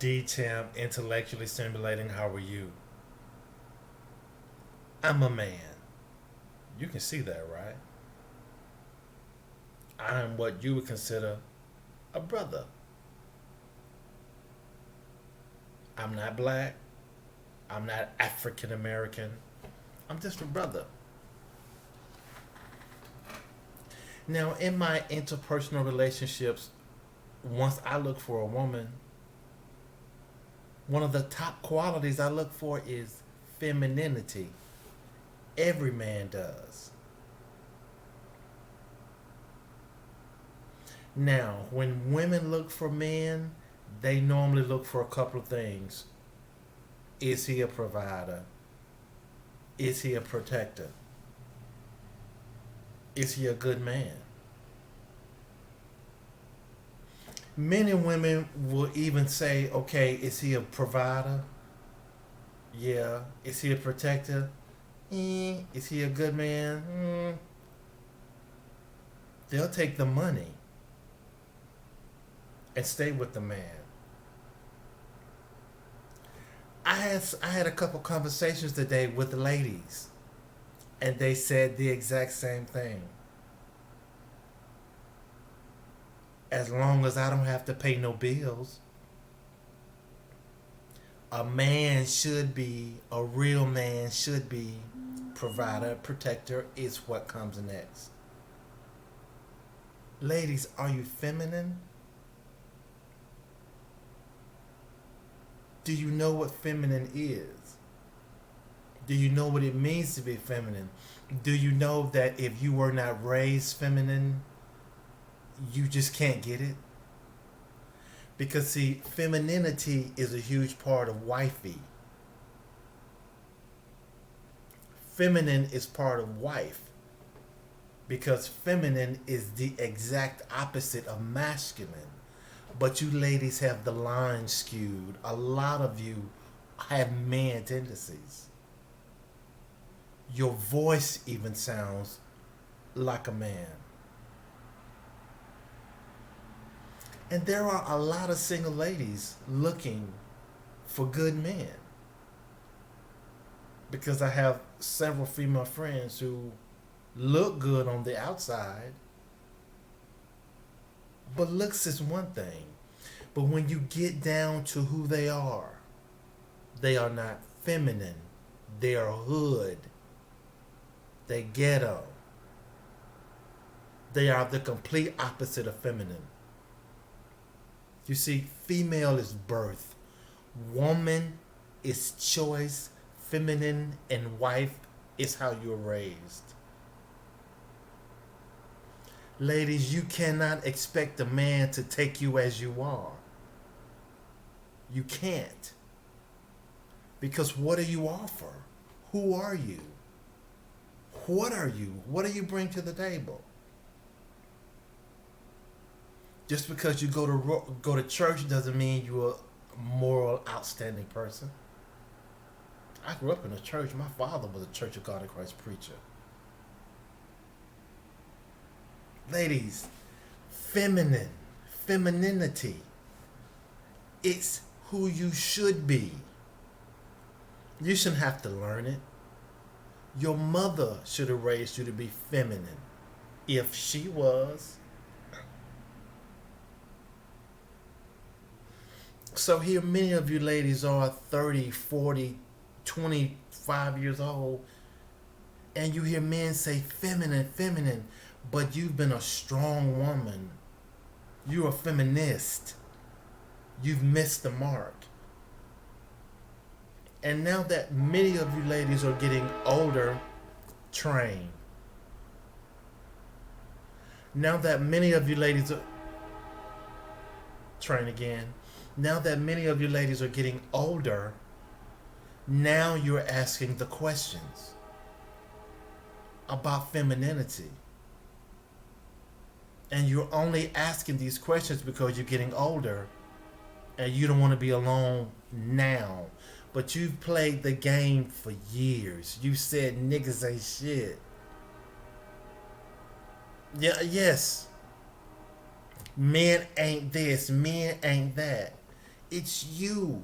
D-Temp, intellectually stimulating. How are you? I'm a man. You can see that, right? I'm what you would consider a brother. I'm not black. I'm not African American. I'm just a brother. Now, in my interpersonal relationships, once I look for a woman, one of the top qualities I look for is femininity. Every man does. Now, when women look for men, they normally look for a couple of things. Is he a provider? Is he a protector? Is he a good man? Many women will even say, okay, is he a provider? Yeah. Is he a protector? Is he a good man? They'll take the money and stay with the man. I had a couple conversations today with the ladies, and they said the exact same thing. As long as I don't have to pay no bills, a real man should be provider, protector is what comes next. Ladies, are you feminine? Do you know what feminine is? Do you know what it means to be feminine? Do you know that if you were not raised feminine, you just can't get it? Because, see, femininity is a huge part of wifey. Feminine is part of wife. Because feminine is the exact opposite of masculine. But you ladies have the line skewed. A lot of you have man tendencies. Your voice even sounds like a man. And there are a lot of single ladies looking for good men. Because I have several female friends who look good on the outside. But looks is one thing. But when you get down to who they are not feminine. They are hood. They ghetto. They are the complete opposite of feminine. You see, female is birth. Woman is choice. Feminine and wife is how you're raised. Ladies, you cannot expect a man to take you as you are. You can't. Because what do you offer? Who are you? What are you? What do you bring to the table? Just because you go to church doesn't mean you're a moral, outstanding person. I grew up in a church. My father was a Church of God in Christ preacher. Ladies, femininity, it's who you should be. You shouldn't have to learn it. Your mother should have raised you to be feminine. If she was. So here many of you ladies are 30, 40, 25 years old, and you hear men say feminine, but you've been a strong woman. You're a feminist. You've missed the mark. And now that many of you ladies are getting older, train. Now that many of you ladies are train again. Now that many of you ladies are getting older, now you're asking the questions about femininity. And you're only asking these questions because you're getting older and you don't want to be alone now. But you've played the game for years. You said niggas ain't shit. Yeah, yes. Men ain't this, men ain't that. It's you.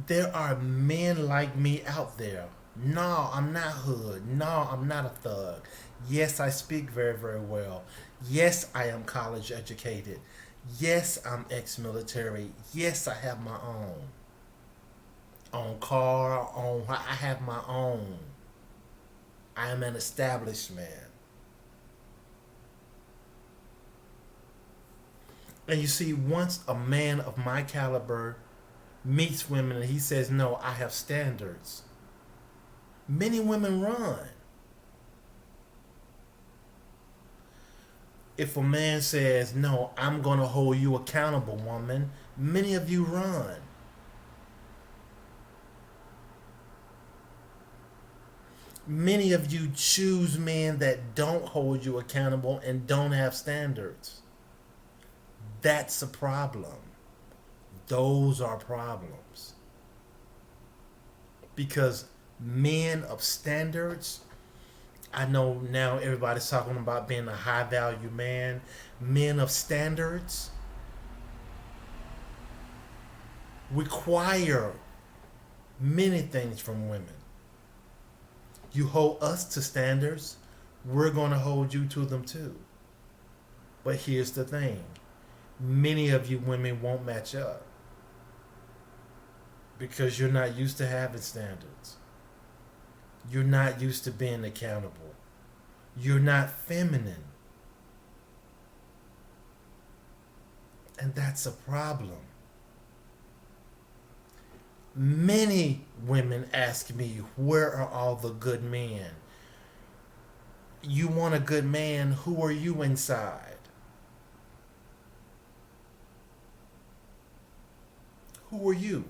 There are men like me out there. No, I'm not hood. No, I'm not a thug. Yes, I speak very, very well. Yes, I am college educated. Yes, I'm ex military. Yes, I have my own car, own I have my own. I am an established man. And you see, once a man of my caliber meets women and he says, "No, I have standards," many women run. If a man says, "No, I'm going to hold you accountable, woman," many of you run. Many of you choose men that don't hold you accountable and don't have standards. That's a problem. Those are problems. Because men of standards, I know now everybody's talking about being a high value man. Men of standards require many things from women. You hold us to standards, we're going to hold you to them too. But here's the thing, many of you women won't match up because you're not used to having standards. You're not used to being accountable. You're not feminine. And that's a problem. Many women ask me, where are all the good men? You want a good man, who are you inside? Who are you?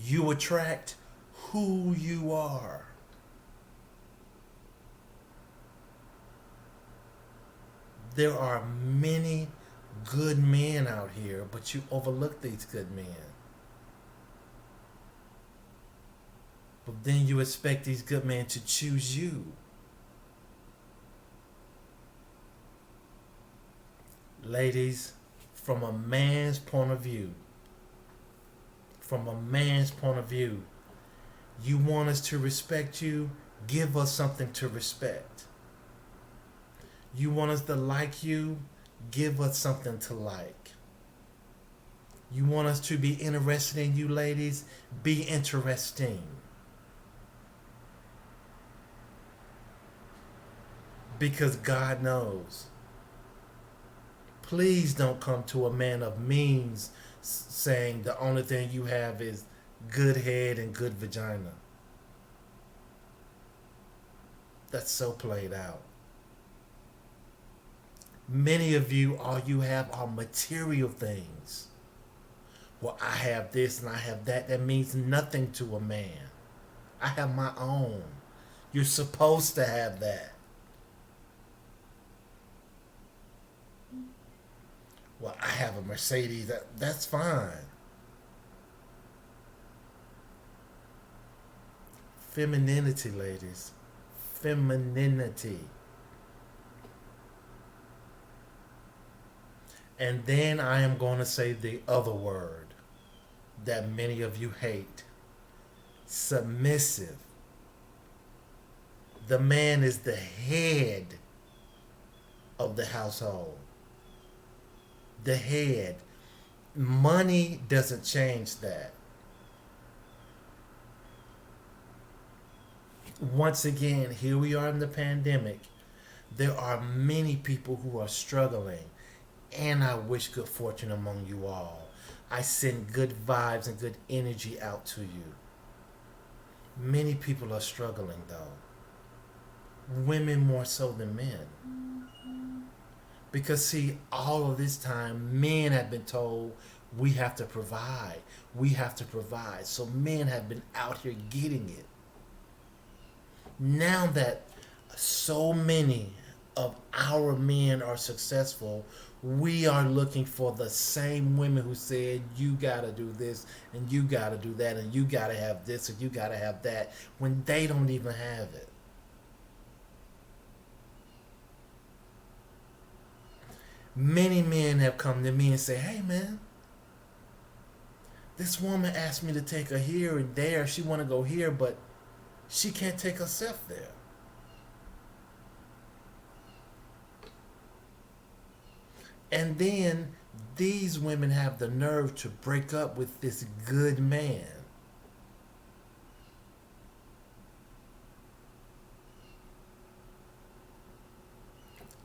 You attract who you are. There are many good men out here, but you overlook these good men. But then you expect these good men to choose you. Ladies, from a man's point of view, you want us to respect you, give us something to respect. You want us to like you, give us something to like. You want us to be interested in you, ladies, be interesting. Because God knows. Please don't come to a man of means saying the only thing you have is good head and good vagina. That's so played out. Many of you, all you have are material things. Well, I have this and I have that. That means nothing to a man. I have my own. You're supposed to have that. Well, I have a Mercedes. That's fine. Femininity, ladies. Femininity. And then I am going to say the other word that many of you hate. Submissive. The man is the head of the household. The head. Money doesn't change that. Once again, here we are in the pandemic. There are many people who are struggling, and I wish good fortune among you all. I send good vibes and good energy out to you. Many people are struggling though. Women more so than men. Because see, all of this time, men have been told we have to provide. We have to provide. So men have been out here getting it. Now that so many of our men are successful, we are looking for the same women who said you gotta do this and you gotta do that and you gotta have this and you gotta have that when they don't even have it. Many men have come to me and say, "Hey, man, this woman asked me to take her here and there. She want to go here, but she can't take herself there." And then these women have the nerve to break up with this good man.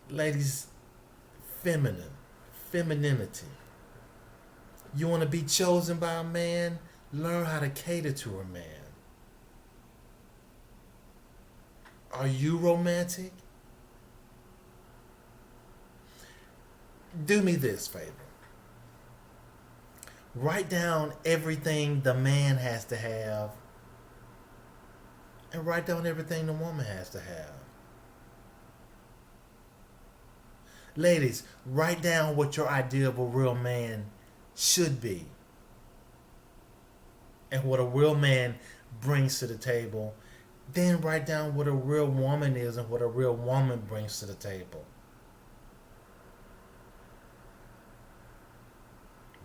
Ladies, feminine, femininity. You want to be chosen by a man? Learn how to cater to a man. Are you romantic? Do me this favor. Write down everything the man has to have and write down everything the woman has to have. Ladies, write down what your idea of a real man should be and what a real man brings to the table. Then write down what a real woman is and what a real woman brings to the table.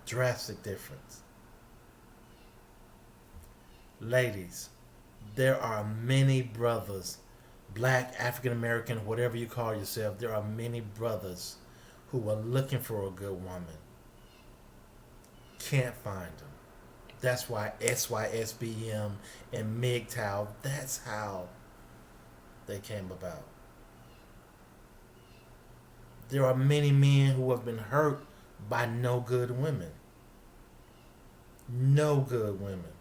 Drastic difference. Ladies, there are many brothers, black, African American, whatever you call yourself, there are many brothers who are looking for a good woman. Can't find them. That's why SYSBM and MGTOW, that's how they came about. There are many men who have been hurt by no good women. No good women.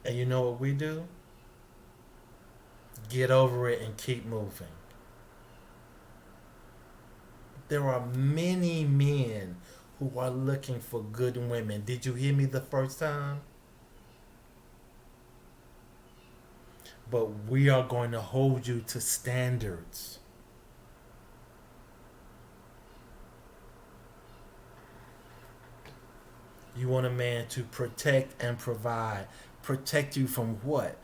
And you know what we do? Get over it and keep moving. There are many men who are looking for good women. Did you hear me the first time? But we are going to hold you to standards. You want a man to protect and provide. Protect you from what?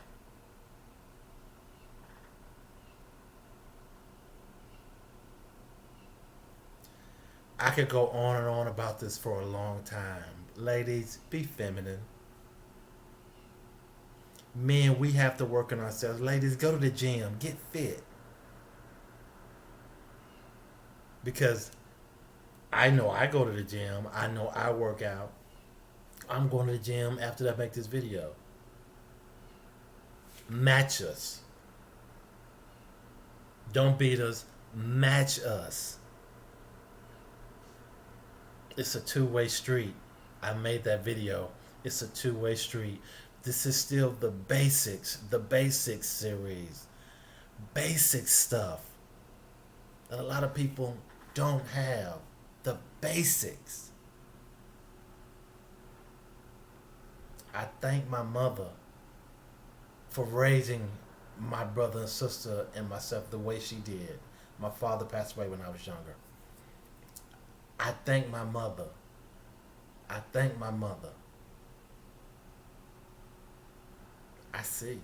I could go on and on about this for a long time. Ladies, be feminine. Men, we have to work on ourselves. Ladies, go to the gym. Get fit. Because I know I go to the gym. I know I work out. I'm going to the gym after I make this video. Match us. Don't beat us. Match us. It's a two-way street. I made that video. It's a two-way street. This is still the basics series. Basic stuff that a lot of people don't have. The basics. I thank my mother for raising my brother and sister and myself the way she did. My father passed away when I was younger. I thank my mother. I thank my mother. I see.